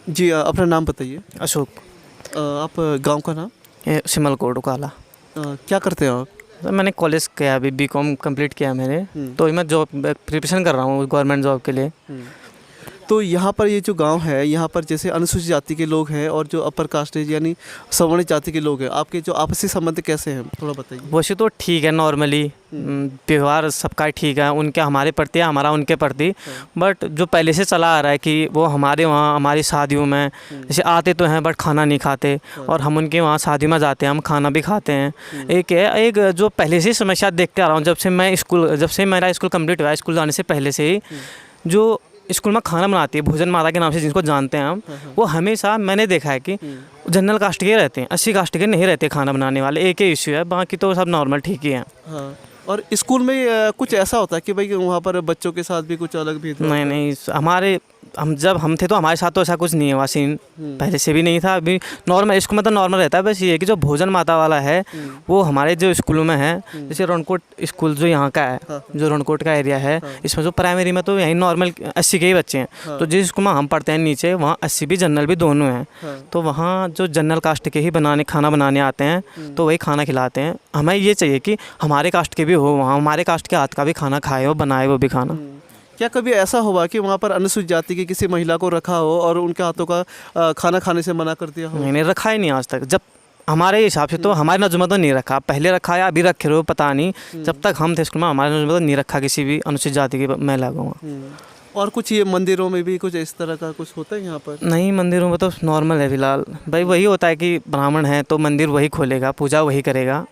जी अपना नाम बताइए। अशोक। आप गांव का नाम? सिमलकोट काला। क्या करते हैं आप? सर मैंने कॉलेज किया, अभी बीकॉम कंप्लीट किया मैंने। हम्म, तो मैं जॉब प्रिपरेशन कर रहा हूँ गवर्नमेंट जॉब के लिए। हम्म। तो यहाँ पर ये जो गांव है, यहाँ पर जैसे अनुसूचित जाति के लोग हैं और जो अपर कास्ट है यानी सवर्णित जाति के लोग हैं, आपके जो आपसी संबंध कैसे हैं, थोड़ा बताइए। वैसे तो ठीक है, नॉर्मली व्यवहार सबका ठीक है, उनके हमारे प्रति, हमारा उनके प्रति। हाँ। बट जो पहले से चला आ रहा है कि वो हमारे वहाँ हमारी शादियों में जैसे आते तो हैं बट खाना नहीं खाते, हाँ। और हम उनके वहाँ शादी में जाते हैं, हम खाना भी खाते हैं। एक है, एक जो पहले से ही समस्या देखते आ रहा हूँ, जब से मेरा स्कूल कंप्लीट हुआ है, स्कूल जाने से पहले से ही जो स्कूल में खाना बनाती है भोजन माता के नाम से जिसको जानते हैं हम, वो हमेशा मैंने देखा है कि जनरल कास्ट के रहते हैं, 80 कास्ट के नहीं रहते खाना बनाने वाले। एक ही इश्यू है, बाकी तो सब नॉर्मल ठीक ही है। हाँ। और स्कूल में कुछ ऐसा होता है कि भाई वहाँ पर बच्चों के साथ भी कुछ अलग भेदभाव नहीं होता है? नहीं, जब हम थे तो हमारे साथ तो ऐसा कुछ नहीं हुआ सीन, पहले से भी नहीं था, अभी नॉर्मल स्कूल में तो नॉर्मल रहता है। बस ये है कि जो भोजन माता वाला है वो हमारे जो स्कूलों में है, जैसे रणकोट स्कूल जो यहाँ का है, हाँ। जो रणकोट का एरिया है, हाँ। इसमें जो प्राइमरी में तो यही नॉर्मल 80 के ही बच्चे हैं। हाँ। तो जिस स्कूल में हम पढ़ते हैं नीचे, वहाँ 80 भी जनरल भी दोनों हैं। हाँ। तो वहाँ जो जनरल कास्ट के ही खाना बनाने आते हैं, तो वही खाना खिलाते हैं। हमें ये चाहिए कि हमारे कास्ट के भी हो, वहाँ हमारे कास्ट के हाथ का भी खाना खाए हो, बनाए वो भी खाना। क्या कभी ऐसा हुआ कि वहाँ पर अनुसूचित जाति की किसी महिला को रखा हो और उनके हाथों का खाना खाने से मना कर दिया हो? मैंने रखा ही नहीं आज तक। जब हमारे हिसाब से तो हमारे नज़र में तो नहीं रखा, पहले रखा या अभी रखे रहो पता नहीं। जब तक हम थे स्कूल में, हमारे नज़र में तो नहीं रखा किसी भी अनुसूचित जाति की महिला को वहाँ। और कुछ ये मंदिरों में भी कुछ इस तरह का कुछ होता है यहाँ पर? नहीं, मंदिरों में तो नॉर्मल है फिलहाल भाई। वही होता है कि ब्राह्मण है तो मंदिर वही खोलेगा, पूजा वही करेगा,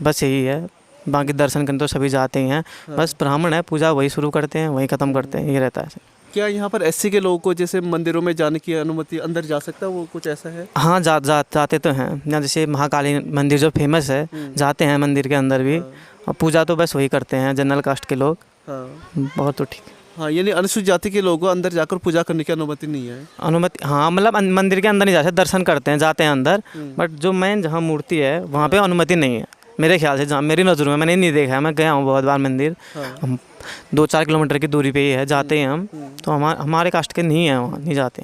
बस यही है। बाकी दर्शन करने तो सभी जाते ही हैं, बस ब्राह्मण है पूजा वही शुरू करते हैं वही ख़त्म करते हैं, ये रहता है। क्या यहाँ पर एससी के लोगों को जैसे मंदिरों में जाने की अनुमति, अंदर जा सकता है वो, कुछ ऐसा है? हाँ, जाते तो हैं ना, जैसे महाकाली मंदिर जो फेमस है, जाते हैं मंदिर के अंदर भी, और पूजा तो बस वही करते हैं जनरल कास्ट के लोग। हाँ। बहुत तो ठीक। हाँ, यानी अनुसूचित जाति के लोगों को अंदर जाकर पूजा करने की अनुमति नहीं है? अनुमति हाँ, मतलब मंदिर के अंदर नहीं जा सकते, दर्शन करते हैं, जाते हैं अंदर, बट जो मेन जहाँ मूर्ति है वहाँ पे अनुमति नहीं है मेरे ख्याल से, जहाँ मेरी नज़रों में, मैंने नहीं देखा है। मैं गया हूँ बहुत बार मंदिर, हम 2-4 किलोमीटर की दूरी पे ही है, जाते हैं हम। तो हमारे कास्ट के नहीं है, वहाँ नहीं जाते।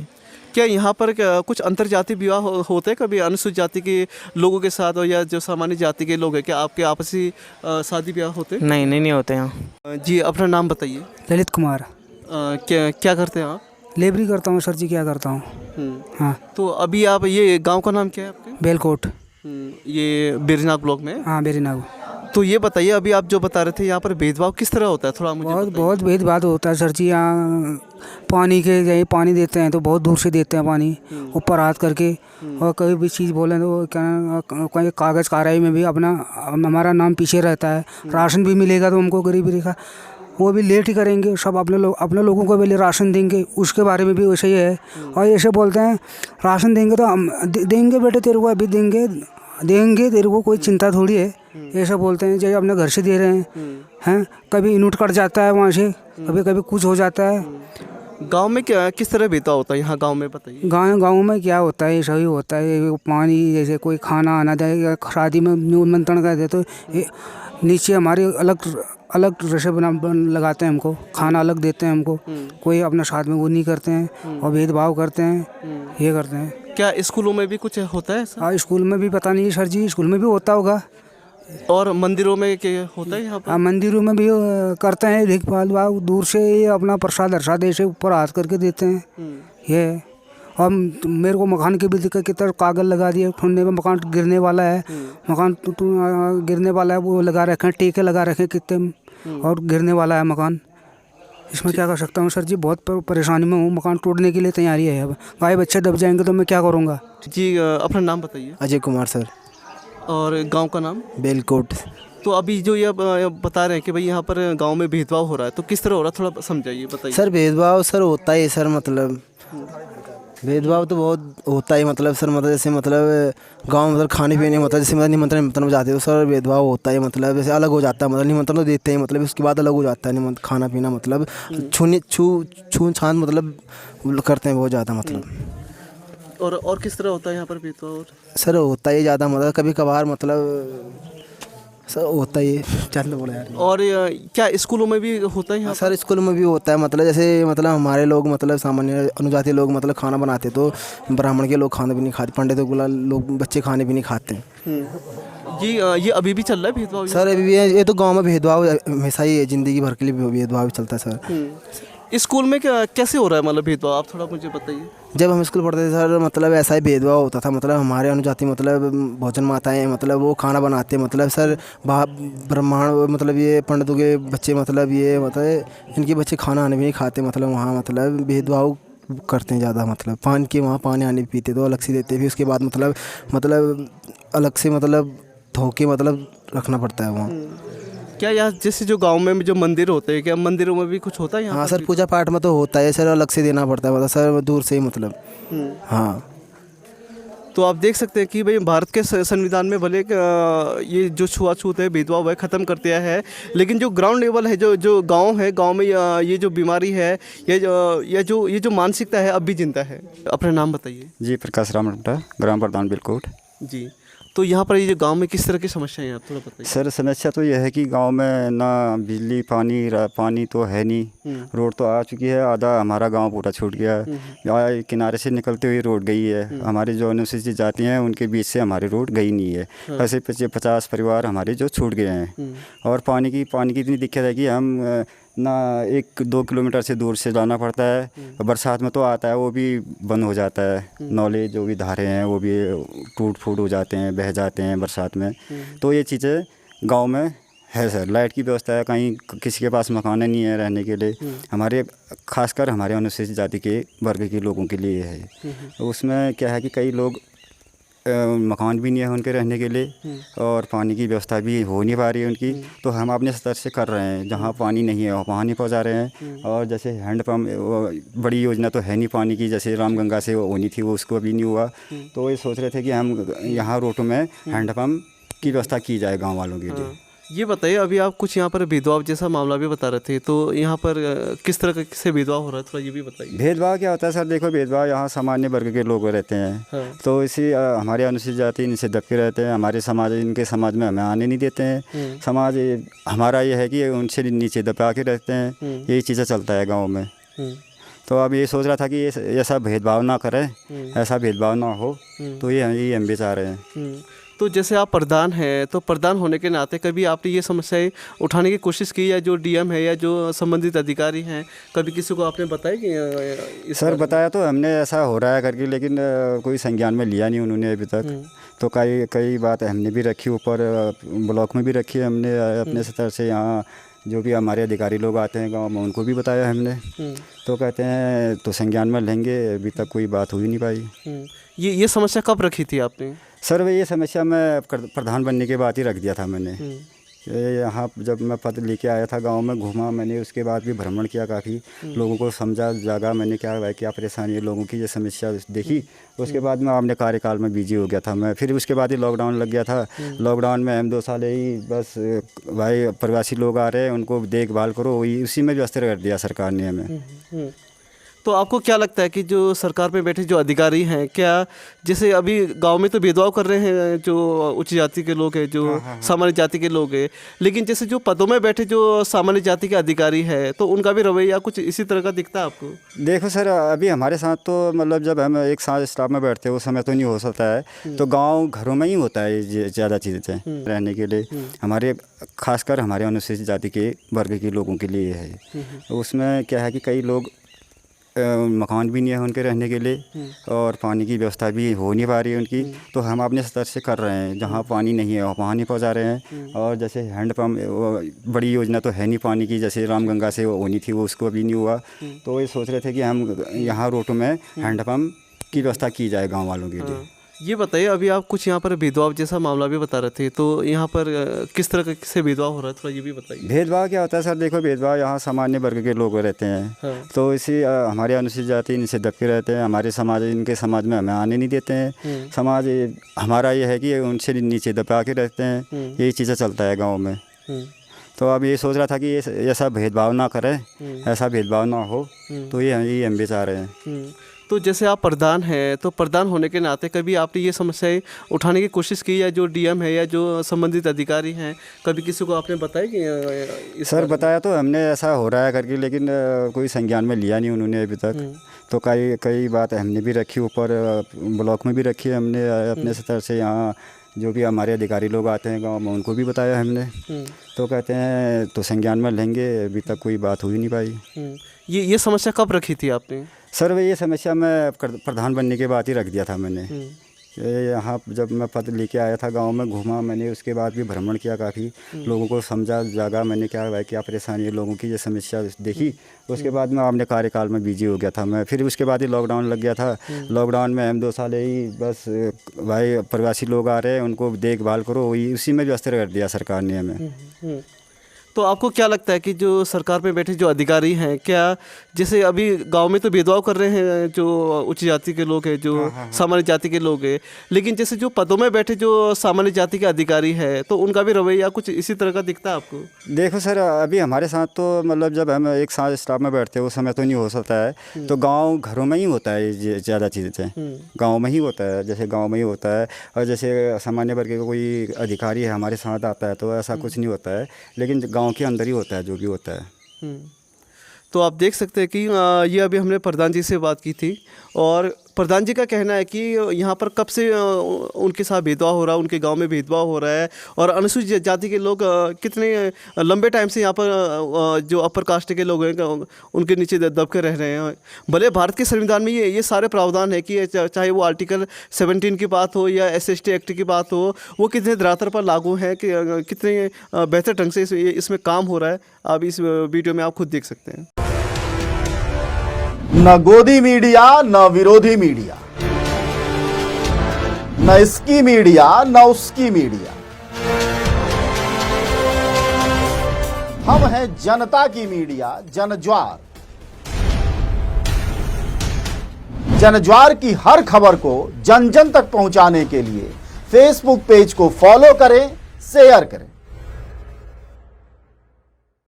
क्या यहाँ पर कुछ अंतर्जातीय विवाह होते हैं कभी अनुसूचित जाति के लोगों के साथ, और या जो सामान्य जाति के लोग हैं, क्या आपके आपसी शादी ब्याह होते हैं? नहीं होते यहाँ। जी अपना नाम बताइए। ललित कुमार। क्या करते हैं आप? लेबरी करता हूँ सर जी, क्या करता हूँ। हाँ। तो अभी आप, ये गांव का नाम क्या है आपके? बेलकोट। ये बिरनाग ब्लॉक में? हाँ, बेरीनाग। तो ये बताइए, अभी आप जो बता रहे थे यहाँ पर भेदभाव किस तरह होता है, थोड़ा मुझे बहुत भेदभाव होता है सर जी। यहाँ पानी के यही पानी देते हैं तो बहुत दूर से देते हैं पानी, ऊपर हाथ करके। और कोई भी चीज़ बोलें तो क्या, कोई कागज़ कार्रवाई में भी अपना हमारा नाम पीछे रहता है। राशन भी मिलेगा तो हमको गरीबी रेखा, वो भी लेट ही करेंगे। सब अपने लोगों को पहले राशन देंगे, उसके बारे में भी वैसे ही है। और ऐसे बोलते हैं राशन देंगे तो हम देंगे बेटे, तेरे को अभी देंगे तेरे को, कोई चिंता थोड़ी है। ऐसा बोलते हैं जैसे अपने घर से दे रहे हैं। कभी यूनिट कट जाता है वहाँ से, कभी कुछ हो जाता है। गांव में क्या किस तरह भेदभाव होता है यहाँ गांव में, बताइए। गाँव में क्या होता है, सही होता है। पानी जैसे कोई खाना आना जाए, शादी में निमंत्रण कर दे तो नीचे हमारे अलग रसे लगाते हैं हमको, खाना अलग देते हैं हमको। कोई अपना साथ में वो नहीं करते हैं और भेदभाव करते हैं, ये करते हैं। क्या स्कूलों में भी कुछ होता है ऐसा? हाँ, स्कूल में भी पता नहीं सर जी, स्कूल में भी होता होगा। और मंदिरों में क्या होता है यहाँ पर? हाँ, मंदिरों में भी करते हैं देखभाल, दूर से अपना प्रसाद अरसाद ऐसे ऊपर हाथ करके देते हैं, ये। और मेरे को मकान की भी दिक्कत की तरह कागज़ लगा दिए, ठंडे में मकान गिरने वाला है, मकान गिरने वाला है, वो लगा रखे हैं, टीके लगा रखे हैं कितने, और गिरने वाला है मकान। इसमें क्या कर सकता हूँ सर जी, बहुत परेशानी में हूँ। मकान टूटने के लिए तैयारी है। अब गाय बच्चे दब जाएंगे तो मैं क्या करूँगा। जी अपना नाम बताइए। अजय कुमार सर। और गांव का नाम? बेलकोट। तो अभी जो ये बता रहे हैं कि भाई यहाँ पर गांव में भेदभाव हो रहा है, तो किस तरह हो रहा है, थोड़ा समझाइए, बताइए। सर भेदभाव सर होता ही सर, मतलब भेदभाव तो बहुत होता ही, मतलब सर, मतलब जैसे मतलब गांव मतलब खाने पीने, मतलब जैसे मतलब निमंत्रण जाते हो सर, भेदभाव होता है। मतलब जैसे अलग हो जाता है, मतलब निमंत्रण तो देते हैं, मतलब उसके बाद अलग हो जाता है निमंत्रण, खाना पीना, मतलब छू छान मतलब करते हैं बहुत ज़्यादा, मतलब। और किस तरह होता है यहाँ पर भेदभाव? सर होता ही ज़्यादा, मतलब कभी कभार मतलब सर होता ही है, चंद बोला यार। और क्या स्कूलों में भी होता है यहाँ? सर स्कूल में भी होता है, मतलब जैसे मतलब हमारे लोग मतलब सामान्य अनुजाति लोग मतलब खाना बनाते तो ब्राह्मण के लोग खाना भी नहीं खाते, पंडितों के लोग बच्चे खाने भी नहीं खाते हैं। ये अभी भी चल रहा है भेदभाव? सर अभी भी ये तो गांव में भेदभाव हमेशा ही है, ज़िंदगी भर के लिए भेदभाव चलता है सर। स्कूल में कैसे हो रहा है मतलब भेदभाव, आप थोड़ा मुझे बताइए। जब हम स्कूल पढ़ते थे सर मतलब ऐसा ही भेदभाव होता था, मतलब हमारे अनुजाति मतलब भोजन माताएं मतलब वो खाना बनाते मतलब सर ब्राह्मण मतलब ये पंडितों के बच्चे मतलब ये मतलब इनके बच्चे खाना आने भी नहीं खाते, मतलब वहाँ मतलब भेदभाव करते हैं ज़्यादा, मतलब पान के वहाँ पानी आने पीते तो अलग से देते, फिर उसके बाद मतलब अलग से मतलब धोके मतलब रखना पड़ता है वहाँ। क्या यहाँ जैसे जो गांव में जो मंदिर होते हैं, क्या मंदिरों में भी कुछ होता है यहाँ हाँ पर सर भी? पूजा पाठ में तो होता है सर, अलग से देना पड़ता है मतलब सर दूर से ही मतलब। हाँ तो आप देख सकते हैं कि भाई भारत के संविधान में भले ये जो छुआछूत है, भेदभाव है, ख़त्म कर दिया है, लेकिन जो ग्राउंड लेवल है, जो गांव है, गांव में ये जो बीमारी है, ये जो मानसिकता है अब भी जिंदा है। अपना नाम बताइए। जी प्रकाश राम रमटा, ग्राम प्रधान बिलकोट। जी, तो यहाँ पर ये जो गांव में किस तरह की समस्याएं हैं, आप थोड़ा बताइए। सर समस्या तो यह है कि गांव में ना बिजली पानी तो है नहीं, रोड तो आ चुकी है, आधा हमारा गांव पूरा छूट गया है, यहाँ किनारे से निकलते हुए रोड गई है, हमारी जो अनुसूचित जाति हैं उनके बीच से हमारी रोड गई नहीं है। ऐसे 50 परिवार हमारे जो छूट गए हैं। और पानी की इतनी दिक्कत है कि हम ना 1-2 किलोमीटर से दूर से जाना पड़ता है। बरसात में तो आता है वो भी बंद हो जाता है, नाले जो भी धारे हैं वो भी टूट फूट हो जाते हैं, बह जाते हैं बरसात में। तो ये चीज़ें गांव में है सर। लाइट की व्यवस्था है, कहीं किसी के पास मकान नहीं है रहने के लिए, हमारे खासकर हमारे अनुसूचित जाति के वर्ग के लोगों के लिए है। उसमें क्या है कि कई लोग मकान भी नहीं है उनके रहने के लिए, और पानी की व्यवस्था भी हो नहीं पा रही है उनकी। तो हम अपने स्तर से कर रहे हैं, जहाँ पानी नहीं है वहाँ नहीं पहुँचा रहे हैं। और जैसे हैंडपम्प बड़ी योजना तो है नहीं पानी की, जैसे रामगंगा से वो होनी थी वो उसको अभी नहीं हुआ। तो ये सोच रहे थे कि हम यहाँ रोटों में हैंडपम्प की व्यवस्था की जाए गाँव वालों के लिए। ये बताइए, अभी आप कुछ यहाँ पर भेदभाव जैसा मामला भी बता रहे थे, तो यहाँ पर किस तरह से भेदभाव हो रहा है, थोड़ा ये भी बताइए। भेदभाव क्या होता है सर? देखो भेदभाव यहाँ सामान्य वर्ग के लोग रहते हैं, तो इसी हमारे अनुसूचित जाति इनसे दबके रहते हैं, हमारे समाज इनके समाज में हमें आने नहीं देते हैं। समाज हमारा ये है कि उनसे नीचे दबा के रहते हैं, यही चीज़ें चलता है गाँव में। तो अब ये सोच रहा था कि ये ऐसा भेदभाव ना करें, ऐसा भेदभाव ना हो, तो ये हम भी चाह रहे हैं। तो जैसे आप प्रधान हैं, तो प्रधान होने के नाते कभी आपने ये समस्याएं उठाने की कोशिश की, या जो डीएम है या जो संबंधित अधिकारी हैं, कभी किसी को आपने बताया कि सर बताया तो हमने ऐसा हो रहा है करके, लेकिन कोई संज्ञान में लिया नहीं उन्होंने अभी तक। तो कई बात हमने भी रखी, ऊपर ब्लॉक में भी रखी हमने अपने स्तर से। यहाँ जो भी हमारे अधिकारी लोग आते हैं गाँव में उनको भी बताया हमने, तो कहते हैं तो संज्ञान में लेंगे, अभी तक कोई बात हो ही नहीं पाई। ये समस्या कब रखी थी आपने? सर ये समस्या मैं प्रधान बनने के बाद ही रख दिया था मैंने। यहाँ जब मैं पद लेके आया था गांव में घूमा मैंने, उसके बाद भी भ्रमण किया, काफ़ी लोगों को समझा जागा मैंने क्या परेशानी है लोगों की, ये समस्या देखी। उसके बाद मैं अपने कार्यकाल में बिजी हो गया था मैं। फिर उसके बाद ही लॉकडाउन लग गया था। लॉकडाउन में हम 2 साल ही बस भाई प्रवासी लोग आ रहे हैं उनको देखभाल करो, उसी में व्यस्त कर दिया सरकार ने हमें। तो आपको क्या लगता है कि जो सरकार में बैठे जो अधिकारी हैं, क्या जैसे अभी गांव में तो भेदभाव कर रहे हैं जो उच्च जाति के लोग हैं, जो सामान्य जाति के लोग हैं, लेकिन जैसे जो पदों में बैठे जो सामान्य जाति के अधिकारी हैं, तो उनका भी रवैया कुछ इसी तरह का दिखता है आपको? देखो सर अभी हमारे साथ तो मतलब जब हम एक साथ स्टाफ में बैठते हैं उस समय तो नहीं हो सकता है, तो गाँव घरों में ही होता है ज़्यादा चीज़ें रहने के लिए, हमारे खासकर हमारे अनुसूचित जाति के वर्ग के लोगों के लिए है। उसमें क्या है कि कई लोग मकान भी नहीं है उनके रहने के लिए, और पानी की व्यवस्था भी हो नहीं पा रही है उनकी। तो हम अपने स्तर से कर रहे हैं, जहाँ पानी नहीं है वहाँ नहीं पहुँचा रहे हैं। और जैसे हैंडपम्प बड़ी योजना तो है नहीं पानी की, जैसे रामगंगा से होनी थी वो उसको अभी नहीं हुआ। तो ये सोच रहे थे कि हम यहाँ रोटों में हैंडपम्प की व्यवस्था की जाए गाँव वालों के लिए। ये बताइए, अभी आप कुछ यहाँ पर भेदभाव जैसा मामला भी बता रहे थे, तो यहाँ पर किस तरह से भेदभाव हो रहा है, थोड़ा ये भी बताइए। भेदभाव क्या होता है सर? देखो भेदभाव यहाँ सामान्य वर्ग के लोग रहते हैं, तो इसी हमारे अनुसूचित जाति इनसे दबके रहते हैं, हमारे समाज इनके समाज में हमें आने नहीं देते हैं। समाज हमारा ये है कि उनसे नीचे दबा के रहते हैं, यही चीज़ें चलता है गाँव में। तो अब ये सोच रहा था कि ये ऐसा भेदभाव ना करें, ऐसा भेदभाव ना हो, तो ये हम भी चाह रहे हैं। तो जैसे आप प्रधान हैं, तो प्रधान होने के नाते कभी आपने ये समस्याएं उठाने की कोशिश की, या जो डीएम है या जो संबंधित अधिकारी हैं, कभी किसी को आपने बताया कि सर बताया तो हमने ऐसा हो रहा है करके, लेकिन कोई संज्ञान में लिया नहीं उन्होंने अभी तक। तो कई कई बात हमने भी रखी, ऊपर ब्लॉक में भी रखी है हमने अपने स्तर से। यहाँ जो भी हमारे अधिकारी लोग आते हैं गांव में, उनको भी बताया हमने। तो कहते हैं तो संज्ञान में लेंगे, अभी तक कोई बात हो ही नहीं पाई। ये समस्या कब रखी थी आपने? सर ये समस्या मैं प्रधान बनने के बाद ही रख दिया था मैंने। यहाँ जब मैं पद लेके आया था, गांव में घूमा मैंने, उसके बाद भी भ्रमण किया, काफ़ी लोगों को समझा जागा मैंने, क्या भाई क्या परेशानी है लोगों की, ये समस्या देखी। उसके बाद मैं अपने कार्यकाल में बिजी हो गया था मैं। फिर उसके बाद ही लॉकडाउन लग गया था। लॉकडाउन में हम 2 साल ही बस भाई प्रवासी लोग आ रहे हैं, उनको देखभाल करो, उसी में व्यस्त कर दिया सरकार ने हमें। तो आपको क्या लगता है कि जो सरकार में बैठे जो अधिकारी हैं, क्या जैसे अभी गांव में तो भेदभाव कर रहे हैं जो उच्च जाति के लोग हैं, जो सामान्य जाति के लोग हैं, लेकिन जैसे जो पदों में बैठे जो सामान्य जाति के अधिकारी हैं, तो उनका भी रवैया कुछ इसी तरह का दिखता है आपको? देखो सर, अभी हमारे साथ तो मतलब जब हम एक साथ स्टाफ में बैठते हैं उस समय तो नहीं हो सकता है। तो गाँव घरों में ही होता है ये ज़्यादा चीज़ें, गाँव में ही होता है, जैसे गाँव में ही होता है। और जैसे सामान्य वर्ग का कोई अधिकारी है हमारे साथ आता है तो ऐसा कुछ नहीं होता है, लेकिन गाँव के अंदर ही होता है जो भी होता है। तो आप देख सकते हैं कि ये अभी हमने प्रधान जी से बात की थी, और प्रधान जी का कहना है कि यहाँ पर कब से उनके साथ भेदभाव हो रहा है, उनके गांव में भेदभाव हो रहा है, और अनुसूचित जाति के लोग कितने लंबे टाइम से यहाँ पर जो अपर कास्ट के लोग हैं उनके नीचे दब के रह रहे हैं। भले भारत के संविधान में ये सारे प्रावधान है कि चाहे वो आर्टिकल 17 की बात हो या SST एक्ट की बात हो, वो कितने धरातल पर लागू है, कि कितने बेहतर ढंग से इसमें काम हो रहा है। आप इस वीडियो में आप खुद देख सकते हैं। न गोदी मीडिया न विरोधी मीडिया, न इसकी मीडिया न उसकी मीडिया, हम हैं जनता की मीडिया जनज्वार। जनज्वार की हर खबर को जन जन तक पहुंचाने के लिए फेसबुक पेज को फॉलो करें, शेयर करें।